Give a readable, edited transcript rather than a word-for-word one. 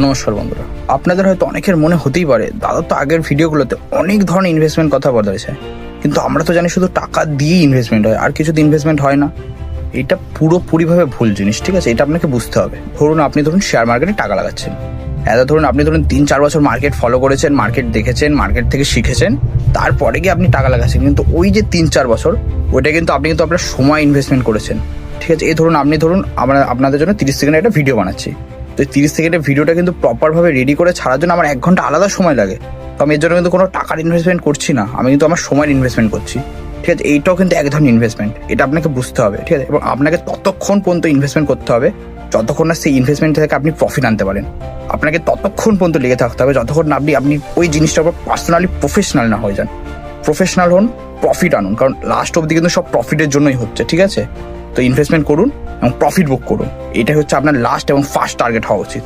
নমস্কার বন্ধুরা, আপনাদের হয়তো অনেকের মনে হতেই পারে দাদা তো আগের ভিডিওগুলোতে অনেক ধরনের ইনভেস্টমেন্ট কথা বলেছে, কিন্তু আমরা তো জানি শুধু টাকা দিয়েই ইনভেস্টমেন্ট হয়, আর কিছু ইনভেস্টমেন্ট হয় না। এটা পুরোপুরিভাবে ভুল জিনিস, ঠিক আছে? এটা আপনাকে বুঝতে হবে। ধরুন শেয়ার মার্কেটে টাকা লাগাচ্ছেন, আপনি 3-4 বছর মার্কেট ফলো করেছেন, মার্কেট দেখেছেন, মার্কেট থেকে শিখেছেন, তারপরে গিয়ে আপনি টাকা লাগাচ্ছেন। কিন্তু ওই যে 3-4 বছর, ওইটা কিন্তু আপনি আপনার সময় ইনভেস্টমেন্ট করেছেন, ঠিক আছে? আমরা আপনাদের জন্য 30 সেকেন্ডের একটা ভিডিও বানাচ্ছি। তো 30 সেকেন্ডের ভিডিওটা কিন্তু প্রপারভাবে রেডি করে ছাড়ার জন্য আমার 1 ঘন্টা আলাদা সময় লাগে। তো আমি এর জন্য কিন্তু কোনো টাকার ইনভেস্টমেন্ট করছি না, আমি কিন্তু আমার সময়ের ইনভেস্টমেন্ট করছি, ঠিক আছে? এইটাও কিন্তু এক ধরনের ইনভেস্টমেন্ট, এটা আপনাকে বুঝতে হবে, ঠিক আছে? এবং আপনাকে ততক্ষণ পর্যন্ত ইনভেস্টমেন্ট করতে হবে যতক্ষণ না সেই ইনভেস্টমেন্ট থেকে আপনি প্রফিট আনতে পারেন। আপনাকে ততক্ষণ পর্যন্ত লেগে থাকতে হবে যতক্ষণ না আপনি ওই জিনিসটার উপর পার্সোনালি প্রফেশনাল না হয়ে যান। প্রফেশনাল হন, প্রফিট আনুন, কারণ লাস্ট অবধি কিন্তু সব প্রফিটের জন্যই হচ্ছে, ঠিক আছে? তো ইনভেস্টমেন্ট করুন এবং প্রফিট বুক করুন, এটাই হচ্ছে আপনার লাস্ট এবং ফার্স্ট টার্গেট হওয়া উচিত।